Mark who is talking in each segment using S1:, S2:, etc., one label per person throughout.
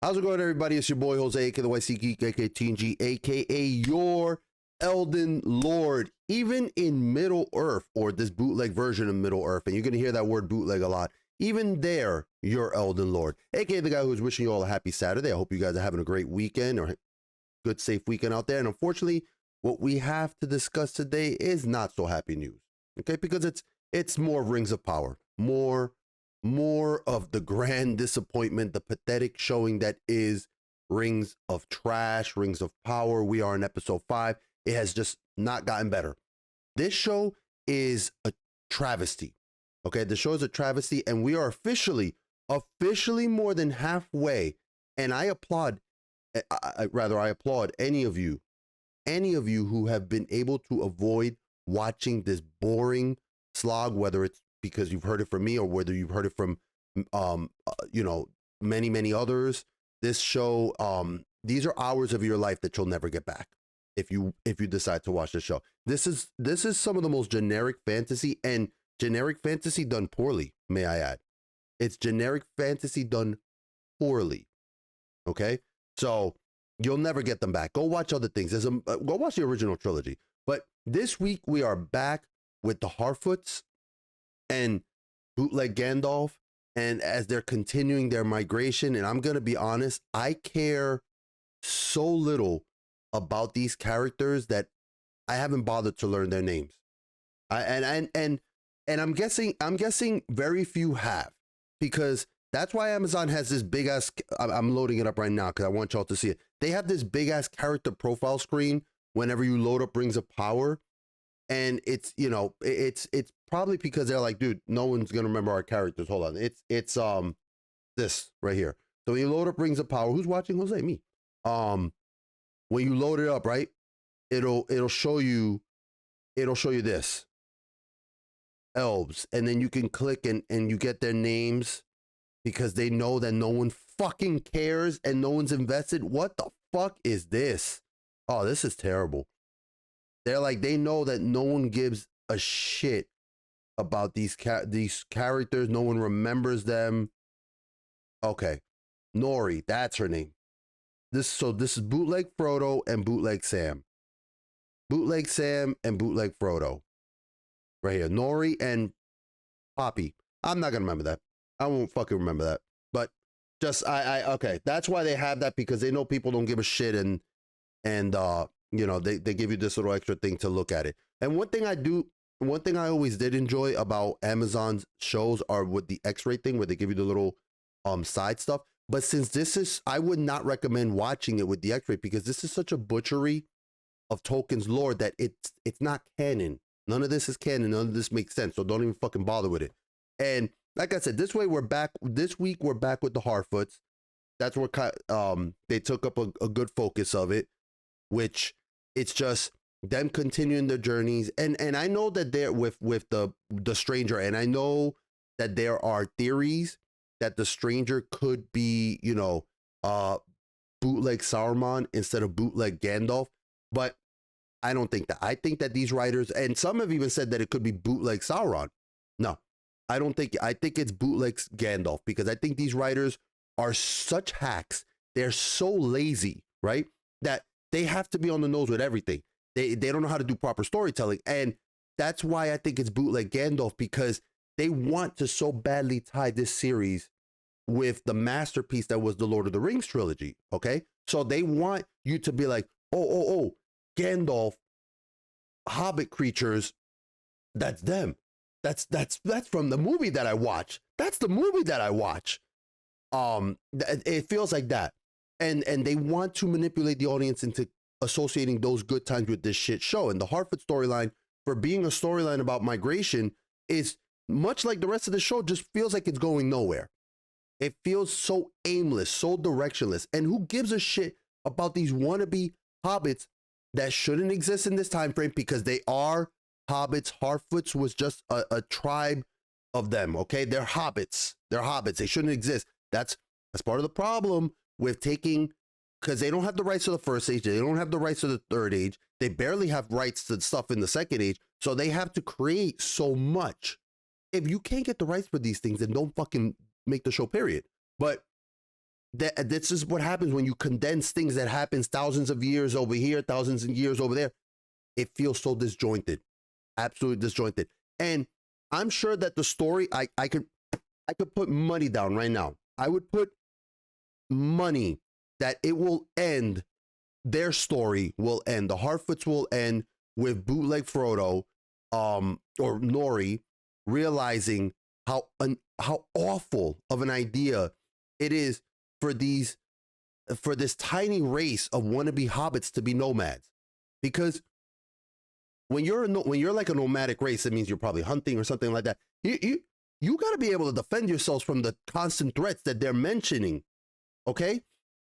S1: How's it going, everybody? It's your boy Jose, aka TheNYCGeek, aka TNG, aka your Elden Lord. Even in Middle Earth, or this bootleg version of Middle Earth, and you're gonna hear that word bootleg a lot, even there, your Elden Lord, aka the guy who's wishing you all a happy Saturday. I hope you guys are having a great weekend, or good, safe weekend out there. And unfortunately, what we have to discuss today is not so happy news, okay? Because it's more Rings of Power, more of the grand disappointment, the pathetic showing that is Rings of Trash, Rings of Power. We are in episode 5. It has just not gotten better. This show is a travesty, okay? The show is a travesty, and we are officially more than halfway. And I applaud any of you who have been able to avoid watching this boring slog, whether it's because you've heard it from me or whether you've heard it from, many others. This show, these are hours of your life that you'll never get back if you decide to watch the show. This is some of the most generic fantasy, and generic fantasy done poorly, may I add. It's generic fantasy done poorly. Okay, so you'll never get them back. Go watch other things. Go watch the original trilogy. But this week we are back with the Harfoots and bootleg Gandalf, and as they're continuing their migration. And I'm gonna be honest, I care so little about these characters that I haven't bothered to learn their names. And I'm guessing very few have, because that's why Amazon has this big ass. I'm loading it up right now because I want y'all to see it. They have this big ass character profile screen whenever you load up Rings of Power. And it's probably because they're like, dude, no one's gonna remember our characters. Hold on, it's this right here. So when you load up Rings of Power, who's watching? Jose, me. When you load it up, right, it'll show you this elves, and then you can click and you get their names, because they know that no one fucking cares and no one's invested. What the fuck is this? Oh, this is terrible. They're like, they know that no one gives a shit about these characters. No one remembers them. Okay, Nori, that's her name. This is bootleg Frodo and bootleg Sam. Bootleg Sam and bootleg Frodo. Right here, Nori and Poppy. I'm not gonna remember that. I won't fucking remember that. But just okay, that's why they have that, because they know people don't give a shit, and they give you this little extra thing to look at it. And one thing I always did enjoy about Amazon's shows are with the X-ray thing, where they give you the little side stuff. But since I would not recommend watching it with the X-ray, because this is such a butchery of Tolkien's lore that it's not canon. None of this is canon. None of this makes sense. So don't even fucking bother with it. And like I said, this week we're back with the Harfoots. That's where they took up a good focus of it, which it's just them continuing their journeys. And I know that they're with the stranger, and I know that there are theories that the stranger could be, bootleg Saruman instead of bootleg Gandalf, but I don't think that. I think that these writers, and some have even said that it could be bootleg Sauron. No, I don't think. I think it's bootleg Gandalf, because I think these writers are such hacks. They're so lazy, right, that they have to be on the nose with everything. They don't know how to do proper storytelling. And that's why I think it's bootleg Gandalf, because they want to so badly tie this series with the masterpiece that was the Lord of the Rings trilogy. Okay. So they want you to be like, oh, Gandalf, Hobbit creatures, that's them. That's from the movie that I watch. That's the movie that I watch. It feels like that. And they want to manipulate the audience into associating those good times with this shit show. And the Harfoot storyline, for being a storyline about migration, is much like the rest of the show, just feels like it's going nowhere. It feels so aimless, so directionless. And who gives a shit about these wannabe hobbits that shouldn't exist in this time frame, because they are hobbits. Harfoots was just a tribe of them, okay? They're hobbits. They shouldn't exist. That's part of the problem with taking, because they don't have the rights to the first age. They don't have the rights to the third age. They barely have rights to stuff in the second age. So they have to create so much. If you can't get the rights for these things, then don't fucking make the show, period. But this is what happens when you condense things that happens thousands of years over here, thousands of years over there. It feels so disjointed, absolutely disjointed. And I'm sure that the story, I could put money down right now. I would put money that it will end. Their story will end. The Harfoots will end with bootleg Frodo, or Nori, realizing how awful of an idea it is for this tiny race of wannabe hobbits to be nomads. Because when you're like a nomadic race, it means you're probably hunting or something like that. You got to be able to defend yourselves from the constant threats that they're mentioning, okay?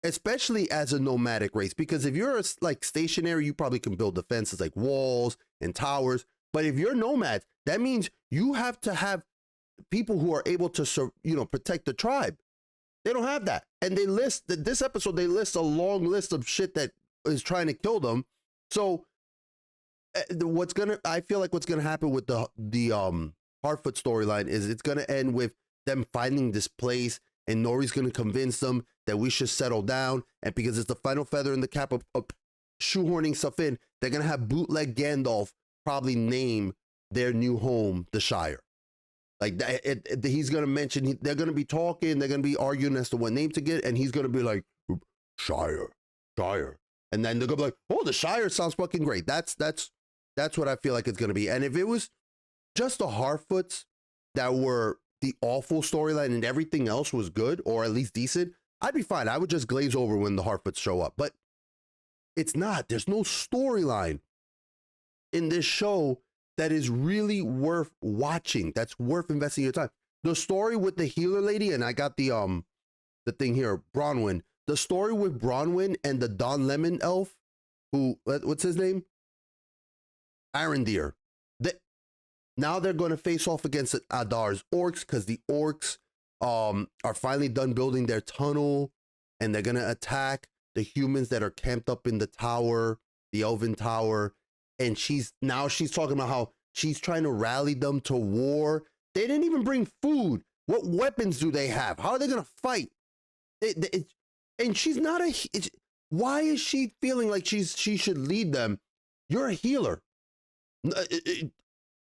S1: Especially as a nomadic race, because if you're like stationary, you probably can build defenses like walls and towers. But if you're nomads, that means you have to have people who are able to, protect the tribe. They don't have that. And they list this episode, they list a long list of shit that is trying to kill them. So I feel like what's gonna happen with the Harfoot storyline is it's gonna end with them finding this place, and Nori's gonna convince them that we should settle down. And because it's the final feather in the cap of shoehorning stuff in, they're gonna have bootleg Gandalf probably name their new home the Shire. Like he's gonna mention, they're gonna be talking, they're gonna be arguing as to what name to get, and he's gonna be like, Shire. And then they're gonna be like, oh, the Shire sounds fucking great. That's what I feel like it's gonna be. And if it was just the Harfoots that were the awful storyline and everything else was good, or at least decent, I'd be fine. I would just glaze over when the Harfoots show up. But it's not. There's no storyline in this show that is really worth watching, that's worth investing your time. The story with the healer lady, and I got the thing here, Bronwyn. The story with Bronwyn and the Don Lemon elf, who, what's his name? Arondir. Now they're going to face off against Adar's orcs, because the orcs are finally done building their tunnel, and they're going to attack the humans that are camped up in the tower, the Elven tower. And she's talking about how she's trying to rally them to war. They didn't even bring food. What weapons do they have? How are they going to fight? And she's not why is she feeling like she should lead them? You're a healer.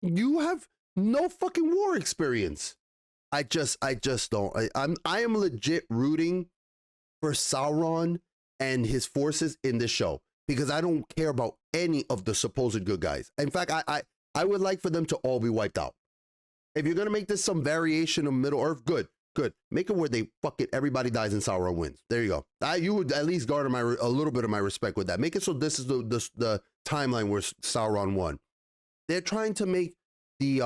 S1: You have no fucking war experience. I just don't. I am legit rooting for Sauron and his forces in this show, because I don't care about any of the supposed good guys. In fact, I would like for them to all be wiped out. If you're gonna make this some variation of Middle Earth, good. Make it where they everybody dies and Sauron wins. There you go. You would at least garner a little bit of my respect with that. Make it so this is the timeline where Sauron won. They're trying to make the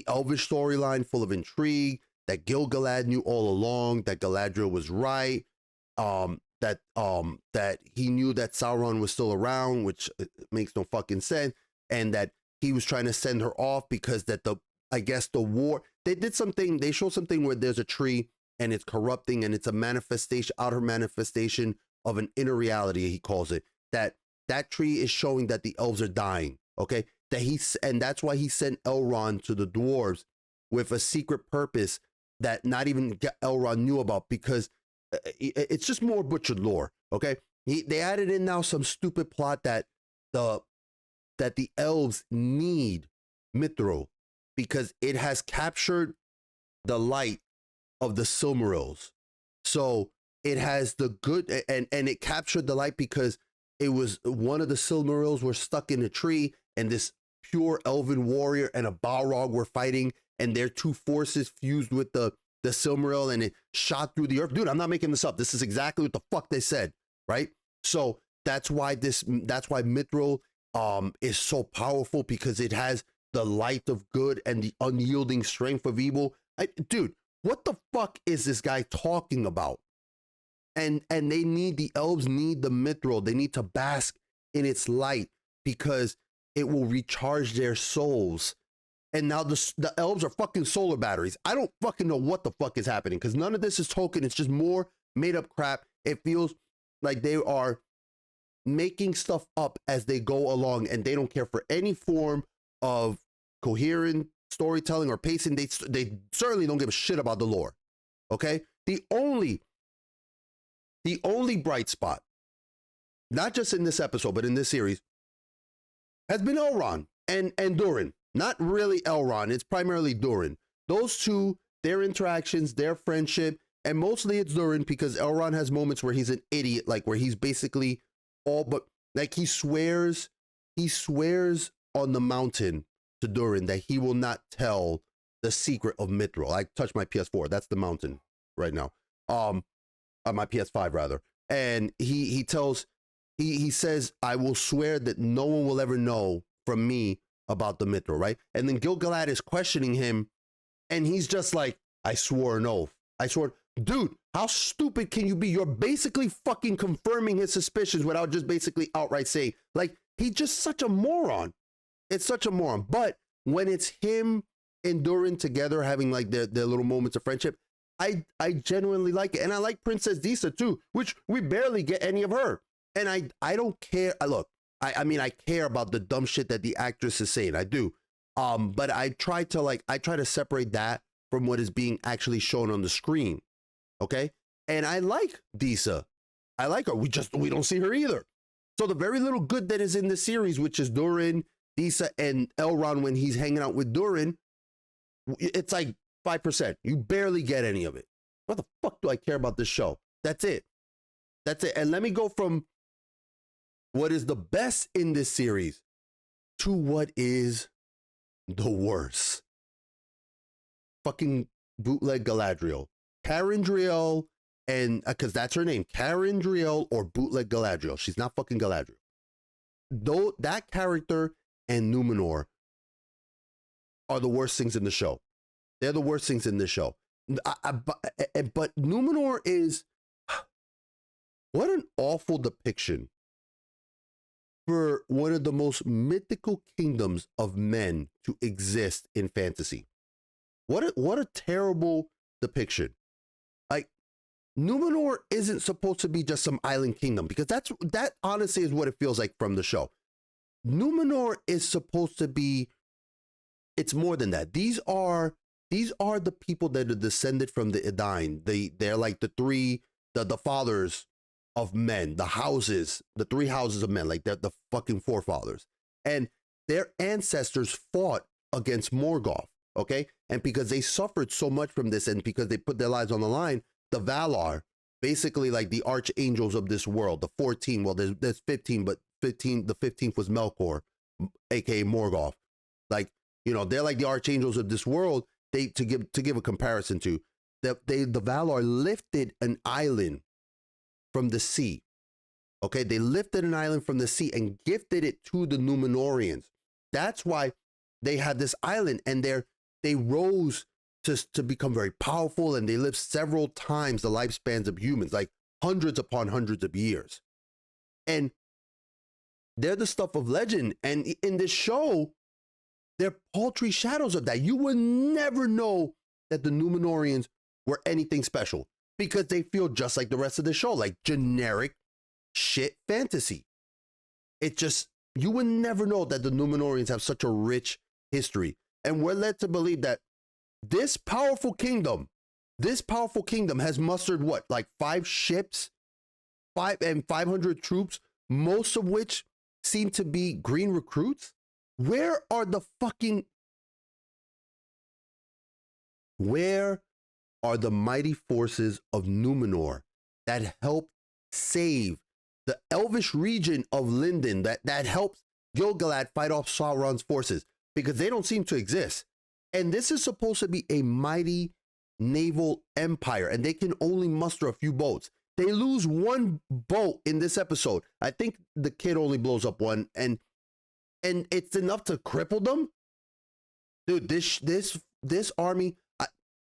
S1: Elvish storyline full of intrigue, that Gil-galad knew all along, that Galadriel was right, that he knew that Sauron was still around, which makes no fucking sense, and that he was trying to send her off because that the war, they showed something where there's a tree and it's corrupting, and it's a outer manifestation of an inner reality, he calls it, that tree is showing that the elves are dying, okay? And that's why he sent Elrond to the dwarves with a secret purpose that not even Elrond knew about, because it's just more butchered lore, okay? They added in now some stupid plot that the elves need Mithril because it has captured the light of the Silmarils. So it has the good, and it captured the light because it was one of the Silmarils were stuck in a tree, and this pure elven warrior and a Balrog were fighting, and their two forces fused with the Silmaril, and it shot through the earth. Dude, I'm not making this up. This is exactly what the fuck they said, right? So that's why Mithril is so powerful, because it has the light of good and the unyielding strength of evil. Dude, what the fuck is this guy talking about? And the elves need the Mithril. They need to bask in its light because it will recharge their souls. And now the elves are fucking solar batteries. I don't fucking know what the fuck is happening, because none of this is Tolkien. It's just more made up crap. It feels like they are making stuff up as they go along, and they don't care for any form of coherent storytelling or pacing. They certainly don't give a shit about the lore. Okay? The only the only bright spot, not just in this episode, but in this series, has been Elrond and Durin. Not really Elrond, it's primarily Durin. Those two, their interactions, their friendship, and mostly it's Durin because Elrond has moments where he's an idiot, like where he's basically all but, like he swears on the mountain to Durin that he will not tell the secret of Mithril. I touched my PS4, that's the mountain right now. My PS5 rather. And he says, I will swear that no one will ever know from me about the Mithril, right? And then Gil-galad is questioning him, and he's just like, I swore an oath. I swore, dude, how stupid can you be? You're basically fucking confirming his suspicions without just basically outright saying, like, he's just such a moron. It's such a moron. But when it's him and Durin together having like their little moments of friendship, I genuinely like it. And I like Princess Disa too, which we barely get any of her. And I don't care. Look, I mean, I care about the dumb shit that the actress is saying. I do. But I try to separate that from what is being actually shown on the screen. Okay. And I like Disa. I like her. We don't see her either. So the very little good that is in the series, which is Durin, Disa, and Elrond when he's hanging out with Durin, it's like 5%. You barely get any of it. What the fuck do I care about this show? That's it. That's it. And let me go from what is the best in this series to what is the worst. Fucking bootleg Galadriel. Carindriel, and because that's her name, Carindriel or bootleg Galadriel. She's not fucking Galadriel. Though that character and Numenor are the worst things in the show. They're the worst things in the show. But Numenor is, what an awful depiction for one of the most mythical kingdoms of men to exist in fantasy. What a terrible depiction. Like, Numenor isn't supposed to be just some island kingdom, because that honestly is what it feels like from the show. Numenor is supposed to be, it's more than that. These are the people that are descended from the Edain. They're like the fathers of men, the three houses of men, like they're the fucking forefathers. And their ancestors fought against Morgoth, okay? And because they suffered so much from this and because they put their lives on the line, the Valar, basically like the archangels of this world, the 14, well, there's 15, but the 15th was Melkor, aka Morgoth. Like, you know, they're like the archangels of this world. To give a comparison to, the Valar lifted an island from the sea. Okay, they lifted an island from the sea and gifted it to the Numenorians. That's why they had this island, and they rose to become very powerful, and they lived several times the lifespans of humans, like hundreds upon hundreds of years. And they're the stuff of legend. And in this show, they're paltry shadows of that. You would never know that the Numenorians were anything special because they feel just like the rest of the show, like generic shit fantasy. It just, you would never know that the Numenorians have such a rich history. And we're led to believe that this powerful kingdom has mustered what, like 5 ships, 500 troops, most of which seem to be green recruits. Where are the mighty forces of Numenor that helped save the elvish region of Lindon, that helped Gil-galad fight off Sauron's forces? Because they don't seem to exist. And this is supposed to be a mighty naval empire, and they can only muster a few boats. They lose one boat in this episode. I think the kid only blows up one, and it's enough to cripple them. Dude, this army,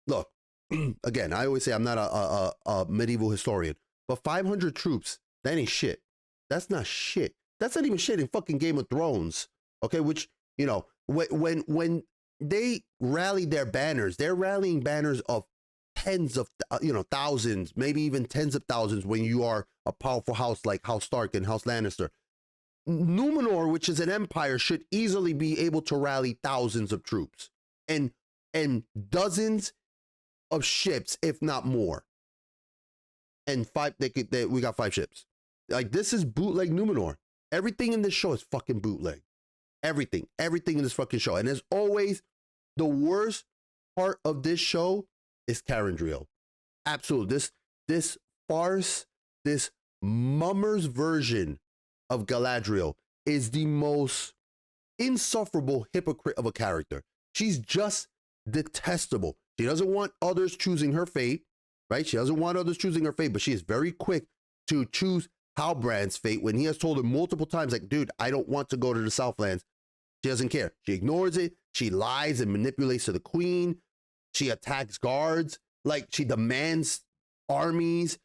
S1: look, again, I always say I'm not a medieval historian, but 500 troops, that ain't shit. That's not shit. That's not even shit in fucking Game of Thrones. Okay, which, you know, when they rally their banners, they're rallying banners of tens of, thousands, maybe even tens of thousands when you are a powerful house like House Stark and House Lannister. Numenor, which is an empire, should easily be able to rally thousands of troops and dozens of ships, if not more. and we got 5 ships. Like, this is bootleg Numenor. Everything in this show is fucking bootleg. Everything in this fucking show. And as always, the worst part of this show is Galadriel. Absolutely. This farce, this mummer's version of Galadriel is the most insufferable hypocrite of a character. She's just detestable. She doesn't want others choosing her fate, right? She doesn't want others choosing her fate, but she is very quick to choose Halbrand's fate when he has told her multiple times, like, dude, I don't want to go to the Southlands. She doesn't care. She ignores it. She lies and manipulates to the queen. She attacks guards. Like, she demands armies.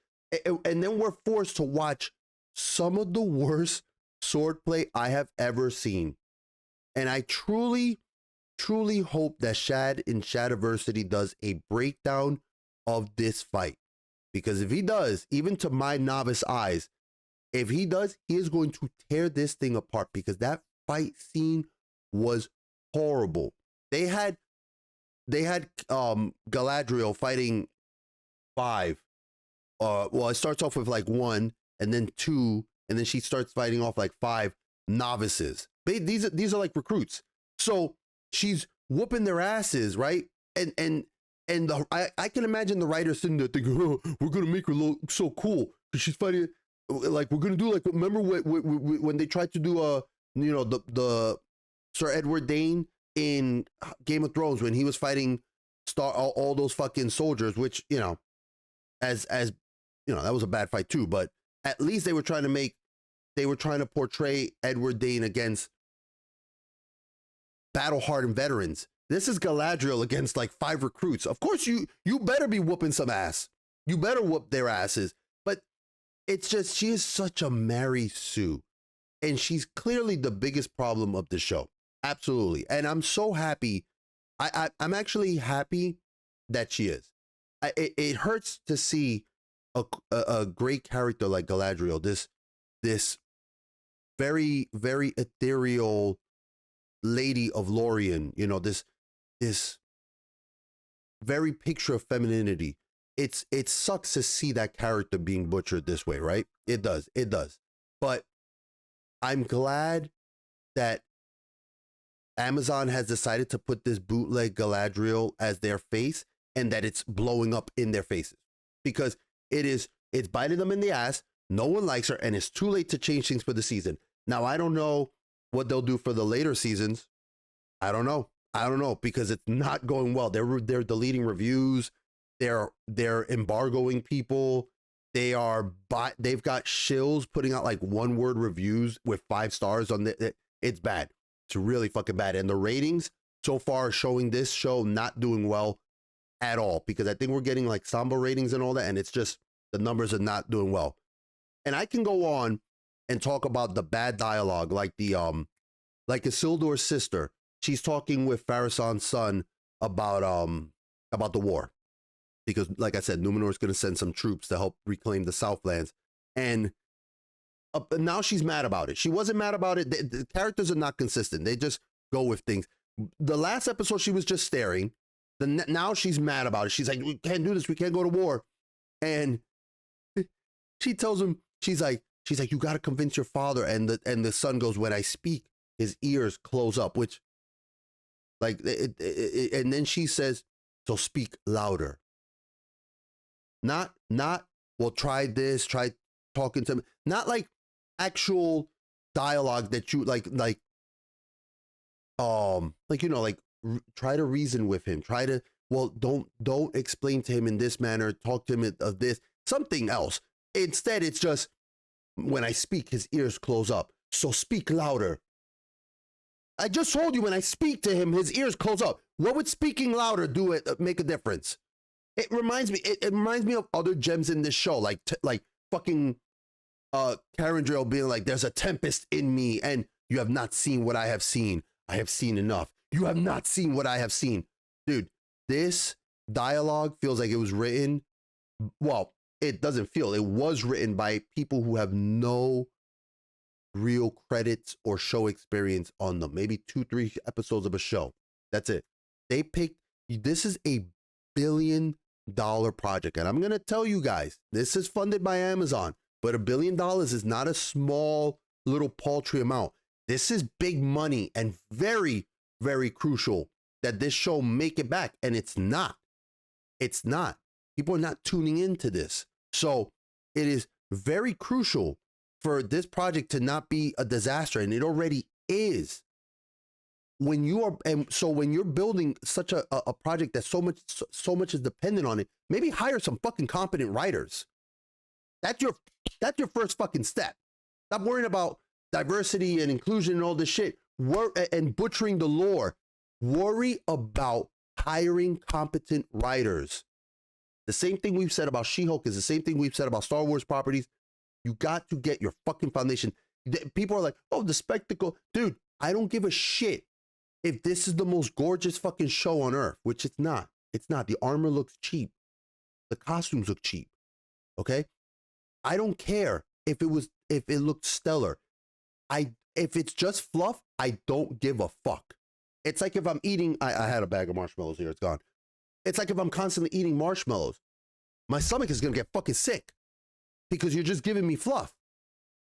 S1: And then we're forced to watch some of the worst swordplay I have ever seen. And I truly, truly hope that Shad in Shadiversity does a breakdown of this fight. Because if he does, even to my novice eyes, if he does, he is going to tear this thing apart, because that fight scene was horrible. They had Galadriel fighting 5. Well, it starts off with like 1 and then 2, and then she starts fighting off like 5 novices. These are like recruits. So she's whooping their asses, right? And I can imagine the writers sitting there thinking, oh, we're gonna make her look so cool because she's fighting. Like, we're gonna do, like, remember when they tried to do the Ser Edward Dayne in Game of Thrones when he was fighting all those fucking soldiers, which, you know, as you know, that was a bad fight too, but at least they were trying to portray Edward Dayne against battle-hardened veterans. This is Galadriel against like 5 recruits. Of course, you better be whooping some ass. You better whoop their asses. But it's just, she is such a Mary Sue, and she's clearly the biggest problem of the show. Absolutely. And I'm so happy. I'm actually happy that she is. It hurts to see a great character like Galadriel, this very, very ethereal lady of Lorien, you know, this very picture of femininity. It sucks to see that character being butchered this way, right? It does. But I'm glad that Amazon has decided to put this bootleg Galadriel as their face, and that it's blowing up in their faces, because it's biting them in the ass. No one likes her, and it's too late to change things for the season. Now, I don't know what they'll do for the later seasons. I don't know, because it's not going well. They're deleting reviews. They're embargoing people. They've got shills putting out like 1-word reviews with 5 stars on it. It's bad. It's really fucking bad. And the ratings so far are showing this show not doing well at all, because I think we're getting like Samba ratings and all that, and it's just, the numbers are not doing well. And I can go on and talk about the bad dialogue, like Isildur's sister. She's talking with Pharazôn's son about the war, because, like I said, Numenor is going to send some troops to help reclaim the Southlands, and now she's mad about it. She wasn't mad about it. The characters are not consistent. They just go with things. The last episode, she was just staring. Now she's mad about it. She's like, we can't do this. We can't go to war. And she tells him, she's like, you got to convince your father. And the son goes, when I speak, his ears close up, which, like, and then she says, so speak louder. Not, well, try this, try talking to him. Not like actual dialogue that you like, you know, like, try to reason with him. Try to, well, don't explain to him in this manner. Talk to him of this, something else. Instead, it's just, when I speak, his ears close up. So speak louder. I just told you, when I speak to him, his ears close up. What would speaking louder do it make a difference? It reminds me of other gems in this show, like fucking Galadriel being like, there's a tempest in me, and you have not seen what I have seen. I have seen enough. You have not seen what I have seen. Dude, this dialogue feels like it was written, well, it doesn't feel, it was written by people who have no real credits or show experience on them. Maybe 2-3 episodes of a show. That's it. They picked, this is $1 billion project. And I'm going to tell you guys, this is funded by Amazon, but $1 billion is not a small little paltry amount. This is big money and very, very crucial that this show make it back. And it's not. It's not. People are not tuning into this. So it is very crucial for this project to not be a disaster. And it already is. When you are, and so when you're building such a project that so much is dependent on it, maybe hire some fucking competent writers. That's your first fucking step. Stop worrying about diversity and inclusion and all this shit. And butchering the lore. Worry about hiring competent writers. The same thing we've said about She-Hulk is the same thing we've said about Star Wars properties. You got to get your fucking foundation. People are like, oh, the spectacle. Dude, I don't give a shit if this is the most gorgeous fucking show on earth, which it's not. It's not. The armor looks cheap. The costumes look cheap. Okay? I don't care if it looked stellar. If it's just fluff, I don't give a fuck. It's like if I'm eating, I had a bag of marshmallows here, it's gone. It's like if I'm constantly eating marshmallows, my stomach is gonna get fucking sick because you're just giving me fluff.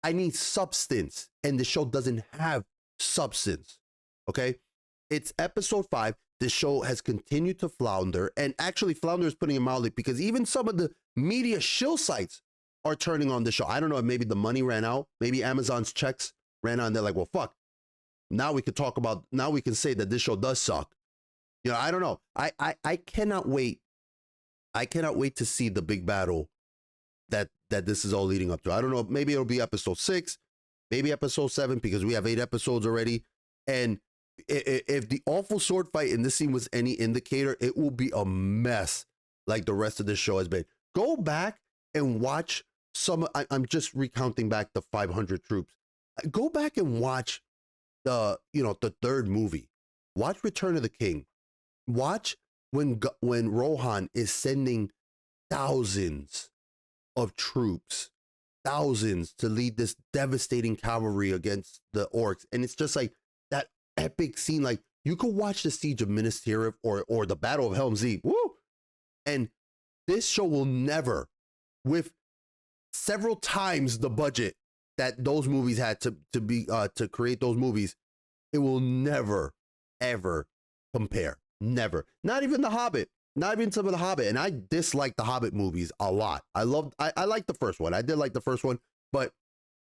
S1: I need substance, and the show doesn't have substance. Okay? It's episode 5. This show has continued to flounder, and actually flounder is putting it mildly because even some of the media shill sites are turning on the show. I don't know if maybe the money ran out. Maybe Amazon's checks ran out and they're like, well, fuck. Now we can say that this show does suck. You know, I don't know. I cannot wait. I cannot wait to see the big battle that this is all leading up to. I don't know. Maybe it'll be episode 6, maybe episode 7, because we have 8 episodes already. And if the awful sword fight in this scene was any indicator, it will be a mess like the rest of this show has been. Go back and watch I'm just recounting back the 500 troops. Go back and watch the third movie. Watch Return of the King. Watch when Rohan is sending thousands of troops, thousands to lead this devastating cavalry against the orcs. And it's just like that epic scene. Like you could watch the Siege of Minas Tirith or the Battle of Helm's Deep. Woo! And this show will never, with several times the budget that those movies had to create those movies, it will never, ever compare. Never. Not even The Hobbit. Not even some of The Hobbit. And I dislike the Hobbit movies a lot. I liked the first one. I did like the first one, but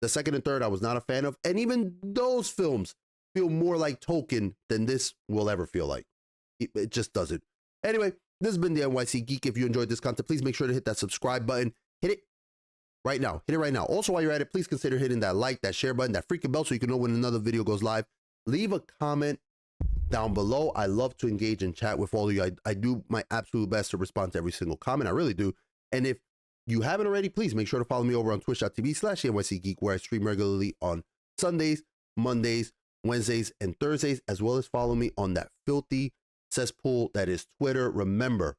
S1: the second and third I was not a fan of. And even those films feel more like Tolkien than this will ever feel like. It just doesn't. Anyway, this has been the NYC Geek. If you enjoyed this content, please make sure to hit that subscribe button. Hit it right now. Hit it right now. Also, while you're at it, please consider hitting that like, that share button, that freaking bell so you can know when another video goes live. Leave a comment down below. I love to engage and chat with all of you. I do my absolute best to respond to every single comment. I really do. And if you haven't already, please make sure to follow me over on twitch.tv/NYCGeek, where I stream regularly on Sundays, Mondays, Wednesdays, and Thursdays, as well as follow me on that filthy cesspool that is Twitter. Remember,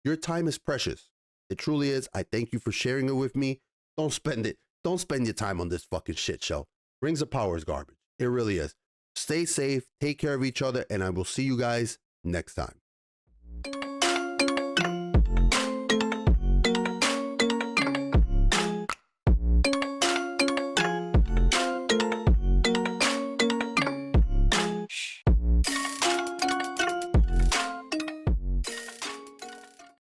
S1: your time is precious. It truly is. I thank you for sharing it with me. Don't spend it. Don't spend your time on this fucking shit show. Rings of Power is garbage. It really is. Stay safe, take care of each other, and I will see you guys next time.